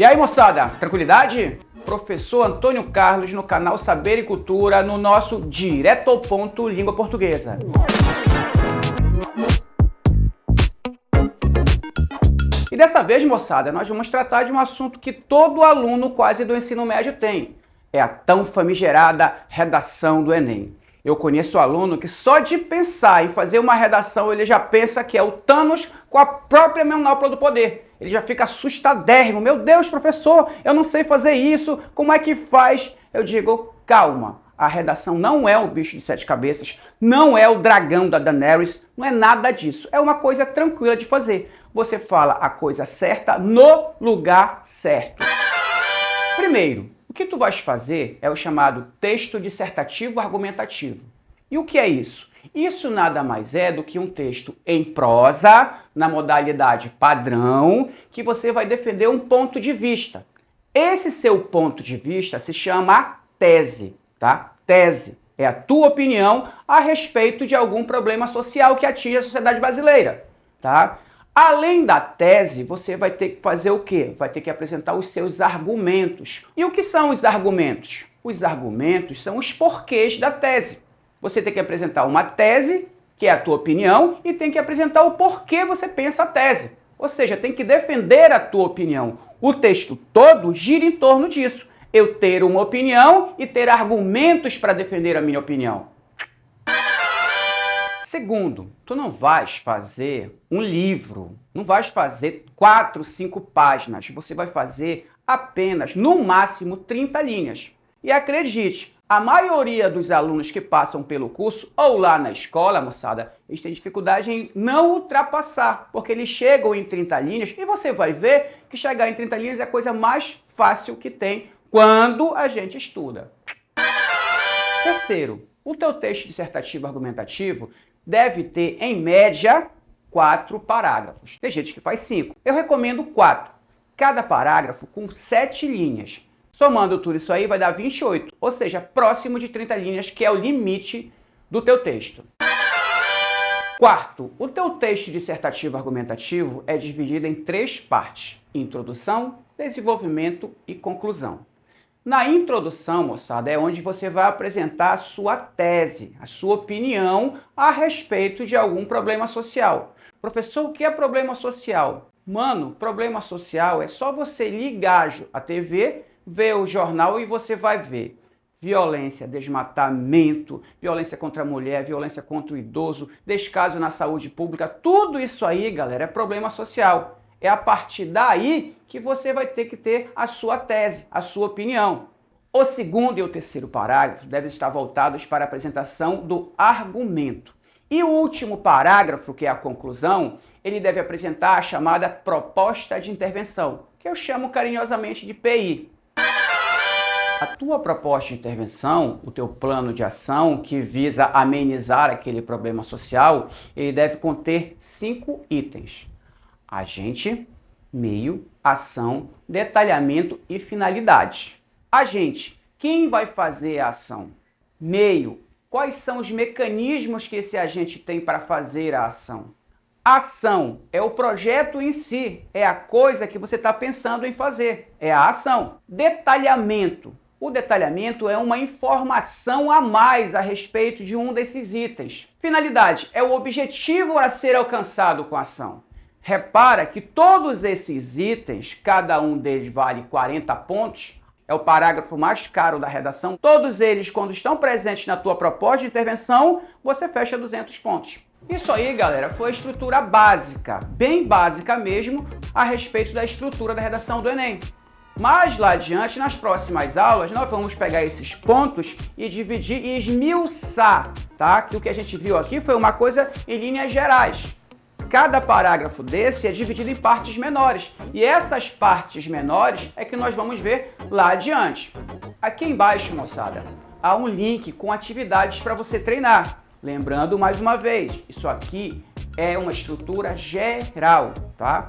E aí, moçada, tranquilidade? Professor Antônio Carlos no canal Saber e Cultura, no nosso Direto ao Ponto Língua Portuguesa. E dessa vez, moçada, nós vamos tratar de um assunto que todo aluno quase do ensino médio tem. É a tão famigerada redação do Enem. Eu conheço aluno que só de pensar em fazer uma redação, ele já pensa que é o Thanos com a própria manopla do poder. Ele já fica assustadérrimo. Meu Deus, professor, eu não sei fazer isso. Como é que faz? Eu digo, calma. A redação não é o bicho de 7 cabeças, não é o dragão da Daenerys, não é nada disso. É uma coisa tranquila de fazer. Você fala a coisa certa no lugar certo. Primeiro, o que tu vais fazer é o chamado texto dissertativo argumentativo. E o que é isso? Isso nada mais é do que um texto em prosa, na modalidade padrão, que você vai defender um ponto de vista. Esse seu ponto de vista se chama tese, tá? Tese é a tua opinião a respeito de algum problema social que atinge a sociedade brasileira, tá? Além da tese, você vai ter que fazer o quê? Vai ter que apresentar os seus argumentos. E o que são os argumentos? Os argumentos são os porquês da tese. Você tem que apresentar uma tese, que é a tua opinião, e tem que apresentar o porquê você pensa a tese. Ou seja, tem que defender a tua opinião. O texto todo gira em torno disso. Eu ter uma opinião e ter argumentos para defender a minha opinião. Segundo, tu não vais fazer um livro, não vais fazer 4, 5 páginas, você vai fazer apenas, no máximo, 30 linhas. E acredite, a maioria dos alunos que passam pelo curso, ou lá na escola, moçada, eles têm dificuldade em não ultrapassar, porque eles chegam em 30 linhas e você vai ver que chegar em 30 linhas é a coisa mais fácil que tem quando a gente estuda. Terceiro, o teu texto dissertativo argumentativo deve ter, em média, 4 parágrafos. Tem gente que faz 5. Eu recomendo 4. Cada parágrafo com 7 linhas. Somando tudo isso aí vai dar 28, ou seja, próximo de 30 linhas, que é o limite do teu texto. Quarto, o teu texto dissertativo argumentativo é dividido em 3 partes: introdução, desenvolvimento e conclusão. Na introdução, moçada, é onde você vai apresentar a sua tese, a sua opinião a respeito de algum problema social. Professor, o que é problema social? Mano, problema social é só você ligar a TV, ver o jornal e você vai ver violência, desmatamento, violência contra a mulher, violência contra o idoso, descaso na saúde pública. Tudo isso aí, galera, é problema social. É a partir daí que você vai ter que ter a sua tese, a sua opinião. O segundo e o terceiro parágrafo devem estar voltados para a apresentação do argumento. E o último parágrafo, que é a conclusão, ele deve apresentar a chamada proposta de intervenção, que eu chamo carinhosamente de PI. A tua proposta de intervenção, o teu plano de ação que visa amenizar aquele problema social, ele deve conter 5 itens: agente, meio, ação, detalhamento e finalidade. Agente, quem vai fazer a ação? Meio, quais são os mecanismos que esse agente tem para fazer a ação? Ação é o projeto em si, é a coisa que você está pensando em fazer, é a ação. Detalhamento. O detalhamento é uma informação a mais a respeito de um desses itens. Finalidade é o objetivo a ser alcançado com a ação. Repara que todos esses itens, cada um deles vale 40 pontos, é o parágrafo mais caro da redação. Todos eles, quando estão presentes na tua proposta de intervenção, você fecha 200 pontos. Isso aí, galera, foi a estrutura básica, bem básica mesmo, a respeito da estrutura da redação do Enem. Mas lá adiante, nas próximas aulas, nós vamos pegar esses pontos e dividir e esmiuçar, tá? Que o que a gente viu aqui foi uma coisa em linhas gerais. Cada parágrafo desse é dividido em partes menores. E essas partes menores é que nós vamos ver lá adiante. Aqui embaixo, moçada, há um link com atividades para você treinar. Lembrando mais uma vez, isso aqui é uma estrutura geral, tá?